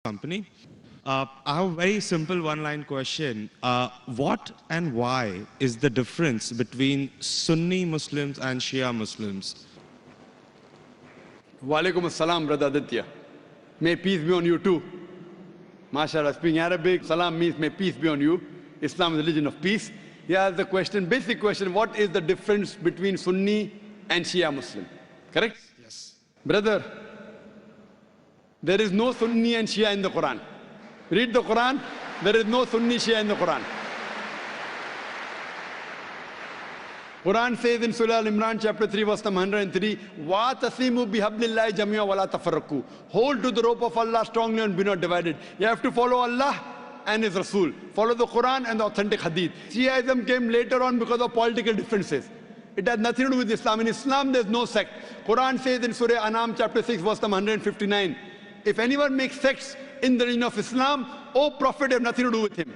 company. I have a very simple one-line question. What and why is the difference between Sunni Muslims and Shia Muslims? Walaikum assalam, brother Aditya. May peace be on you too. MashaAllah, speaking Arabic, salam means may peace be on you. Islam is the religion of peace. Here's the question, basic question, what is the difference between Sunni and Shia Muslim? Correct? Yes. Brother, there is no Sunni and Shia in the Quran. Read the Quran, there is no Sunni Shia in the Quran. Quran says in Surah Al-Imran chapter 3 verse number 103, وَاتَصِمُوا بِحَبْلِ اللَّهِ جَمِيعًا وَلَا تَفَرَّقُوا. Hold to the rope of Allah strongly and be not divided. You have to follow Allah and His Rasul. Follow the Quran and the authentic Hadith. Shiaism came later on because of political differences. It has nothing to do with Islam. In Islam there is no sect. Quran says in Surah Anam chapter 6 verse number 159, if anyone makes sects in the religion of Islam, O Prophet, have nothing to do with him.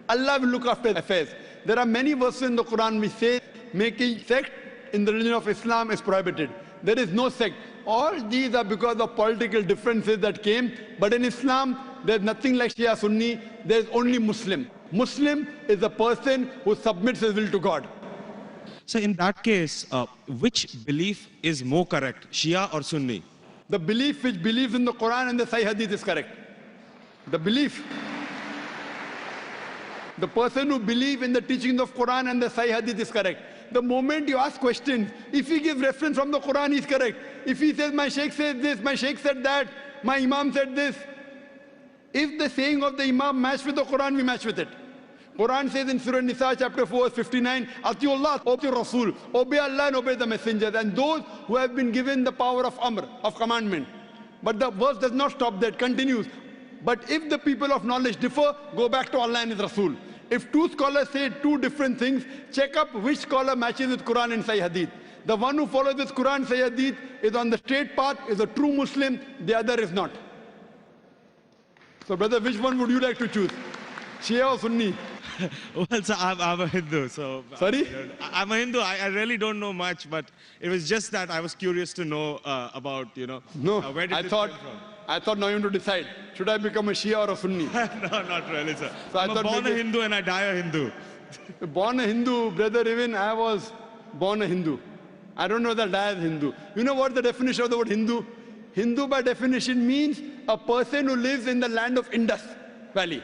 Allah will look after affairs. There are many verses in the Quran which say making sect in the religion of Islam is prohibited. There is no sect. All these are because of political differences that came. But in Islam, there's nothing like Shia Sunni. There's only Muslim. Muslim is a person who submits his will to God. So in that case, which belief is more correct, Shia or Sunni? The belief which believes in the Quran and the Sahih Hadith is correct. The belief. The person who believes in the teachings of Quran and the Sahih Hadith is correct. The moment you ask questions, if he gives reference from the Quran, he is correct. If he says, my Shaykh said this, my Shaykh said that, my Imam said this, if the saying of the Imam match with the Quran, we match with it. Quran says in Surah Nisa chapter 4 verse 59, Atiullah, obey Rasul, obey Allah and obey the messengers, and those who have been given the power of Amr, of commandment. But the verse does not stop there, it continues. But if the people of knowledge differ, go back to Allah and His Rasul. If two scholars say two different things, check up which scholar matches with Quran and Sahih Hadith. The one who follows this Quran and Sahih Hadith is on the straight path, is a true Muslim, the other is not. So brother, which one would you like to choose? Shia or Sunni? Well, so I'm a Hindu, so... Sorry? I'm a Hindu. I really don't know much, but it was just that I was curious to know about, No, where did this I come from? thought now you have to decide, should I become a Shia or a Sunni? No, not really, sir. So I'm born a Hindu and I die a Hindu. Born a Hindu, brother, even I was born a Hindu. I don't know that I am Hindu. You know what the definition of the word Hindu? Hindu by definition means a person who lives in the land of Indus Valley.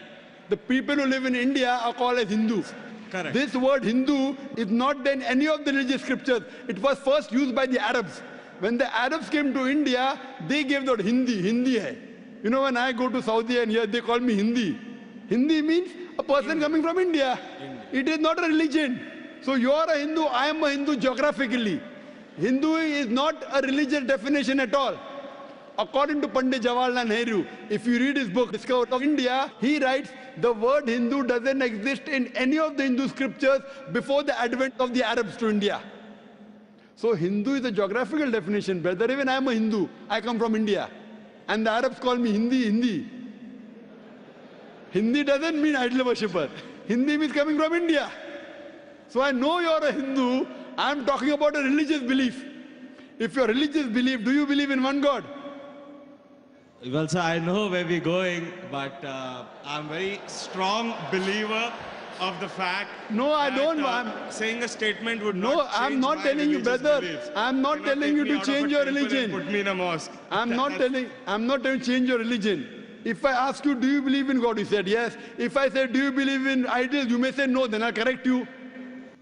The people who live in India are called as Hindus. Correct. This word Hindu is not in any of the religious scriptures. It was first used by the Arabs. When the Arabs came to India, they gave the word Hindi. Hindi hai. You know, when I go to Saudi and here they call me Hindi. Hindi means a person coming from India. It is not a religion. So you are a Hindu, I am a Hindu geographically. Hindu is not a religious definition at all. According to Pandit Jawaharlal Nehru, if you read his book, Discovery of India, he writes, the word Hindu doesn't exist in any of the Hindu scriptures before the advent of the Arabs to India. So Hindu is a geographical definition, brother. Even I am a Hindu. I come from India. And the Arabs call me Hindi, Hindi. Hindi doesn't mean idol worshipper. Hindi means coming from India. So I know you are a Hindu. I am talking about a religious belief. If your religious belief, do you believe in one God? Well, sir, I know where we're going, but I'm a very strong believer of the fact No, I that, don't. I'm saying a statement would No, not change I'm not my telling you, religious brother. beliefs. I'm not Cannot telling take you me to out of change a your temple and religion. Put me in a mosque. I'm not telling you to change your religion. If I ask you, do you believe in God? You said yes. If I say, do you believe in idols? You may say no, then I'll correct you.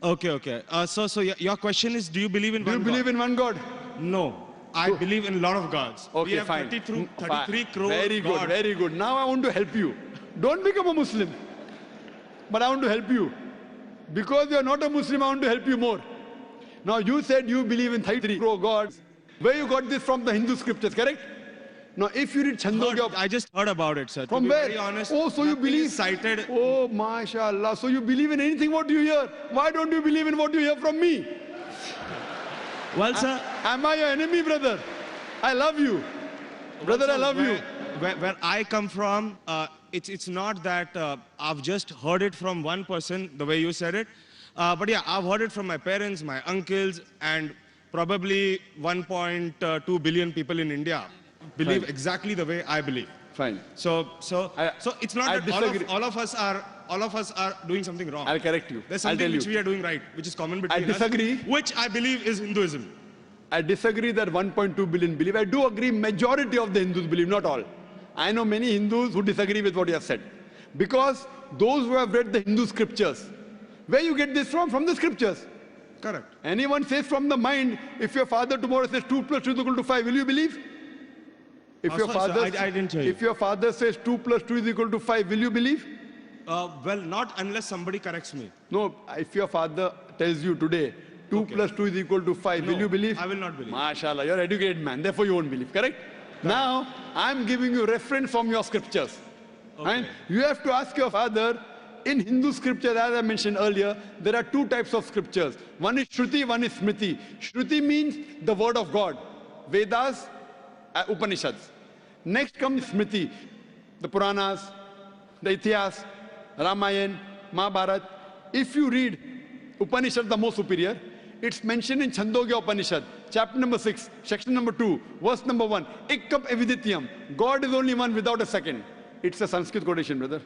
Okay. So your question is, do you believe in Do you one believe God? in one God? No. I believe in a lot of gods. Okay, we have fine. 33 crore Very good, gods. very good. Now I want to help you. Don't become a Muslim. But I want to help you. Because you are not a Muslim, I want to help you more. Now you said you believe in 33 crore gods. Where you got this from the Hindu scriptures, correct? Now if you read Chandogya... I just heard about it, sir. From to be where? Very honest, Oh, so you nothing believe... is cited. Oh, mashallah. So you believe in anything what you hear. Why don't you believe in what you hear from me? Well, sir... Am I your enemy, brother? I love you. Brother, I love you. Where I come from, it's not that I've just heard it from one person, the way you said it. But yeah, I've heard it from my parents, my uncles, and probably 1.2 billion people in India believe exactly the way I believe. Fine. So it's not I that disagree. all of us are doing something wrong. I'll correct you. There's I'll something tell which you. we are doing right, which is common between disagree. us, which I believe is Hinduism. I disagree that 1.2 billion believe. I do agree majority of the Hindus believe, not all. I know many Hindus who disagree with what you have said. Because those who have read the Hindu scriptures, where you get this from? From the scriptures. Correct. Anyone says from the mind, if your father tomorrow says 2 plus 2 is equal to 5, will you believe? If your sorry, father, I didn't hear you. if your father says 2 plus 2 is equal to 5, will you believe? Well, not unless somebody corrects me. No, if your father tells you today 2 plus 2 is equal to 5, will No, you believe? I will not believe. MashaAllah, you're an educated man, therefore you won't believe, correct? Now, I'm giving you reference from your scriptures. And you have to ask your father, in Hindu scriptures, as I mentioned earlier, there are 2 types of scriptures. One is Shruti, one is Smriti. Shruti means the word of God. Vedas, Upanishads. Next comes Smriti, the Puranas, the Itihas, Ramayana, Mahabharata. If you read Upanishad, the most superior, it's mentioned in Chandogya Upanishad, chapter number 6, section number 2, verse number 1. Ikkam evidityam. God is only one without a second. It's a Sanskrit quotation, brother.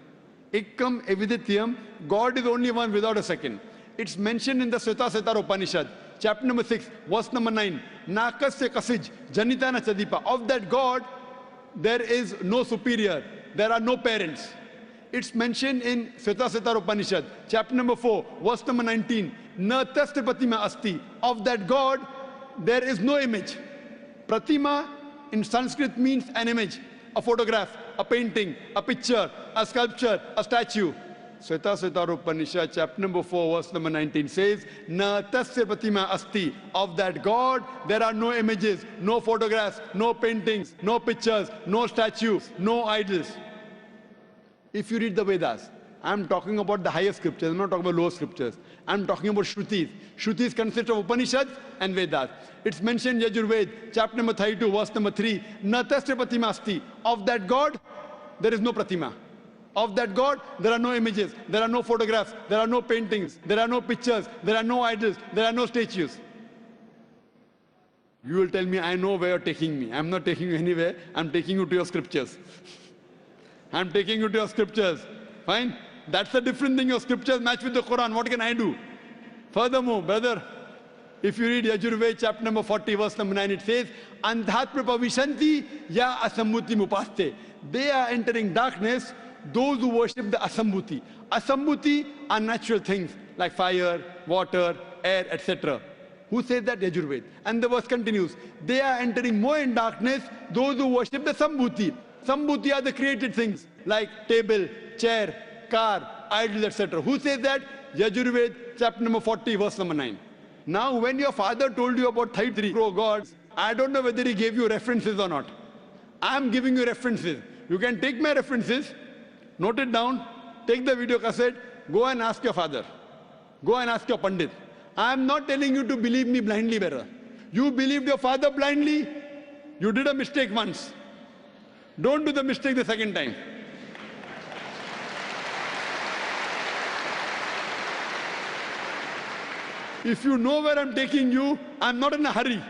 Ikkam evidityam. God is only one without a second. It's mentioned in the Sveta Upanishad, chapter number 6, verse number 9. Nakasya kasij, janitana chadipa. Of that God, there is no superior. There are no parents. It's mentioned in Sveta Upanishad, chapter number 4, verse number 19. Na tasya pratima asti. Of that God, there is no image. Pratima in Sanskrit means an image, a photograph, a painting, a picture, a sculpture, a statue. Sveta Upanishad, chapter number 4, verse number 19 says, Na tasya pratima asti. Of that God, there are no images, no photographs, no paintings, no pictures, no statues, no idols. If you read the Vedas, I'm talking about the higher scriptures, I'm not talking about lower scriptures. I'm talking about Shrutis. Shrutis consist of Upanishads and Vedas. It's mentioned in Yajurved, chapter number 32, verse number 3. Natasya pratima asti. Of that God, there is no pratima. Of that God, there are no images, there are no photographs, there are no paintings, there are no pictures, there are no idols, there are no statues. You will tell me, I know where you're taking me. I'm not taking you anywhere, I'm taking you to your scriptures. I'm taking you to your scriptures. Fine? That's the different thing. Your scriptures match with the Quran. What can I do? Furthermore, brother, if you read Yajurved, chapter number 40, verse number 9, it says, Andhatma pavishanti ya asammuti mupaste. They are entering darkness, those who worship the asambuti. Asambuti are natural things like fire, water, air, etc. Who says that? Yajurved. And the verse continues. They are entering more in darkness, those who worship the sambhuti. Sambhuti are the created things like table, chair, car, idols, etc. Who says that? Yajurved, chapter number 40, verse number 9. Now, when your father told you about 33 gods, I don't know whether he gave you references or not. I'm giving you references. You can take my references, note it down, take the video cassette, go and ask your father. Go and ask your Pandit. I'm not telling you to believe me blindly, brother. You believed your father blindly, you did a mistake once. Don't do the mistake the second time. If you know where I'm taking you, I'm not in a hurry.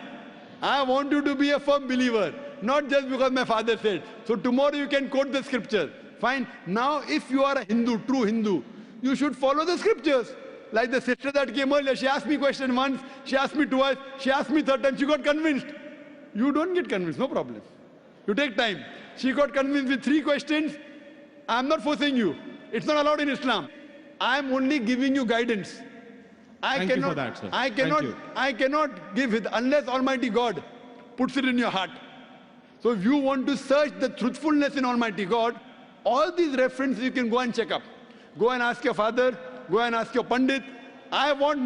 I want you to be a firm believer, not just because my father said. So tomorrow you can quote the scriptures. Fine. Now if you are a Hindu, true Hindu, you should follow the scriptures. Like the sister that came earlier, she asked me question once, she asked me twice, she asked me third time, she got convinced. You don't get convinced, no problem. You take time. She got convinced with 3 questions. I'm not forcing you. It's not allowed in Islam. I'm only giving you guidance. Thank you for that, sir. I cannot give it unless Almighty God puts it in your heart. So if you want to search the truthfulness in Almighty God, all these references you can go and check up. Go and ask your father, go and ask your Pandit. I want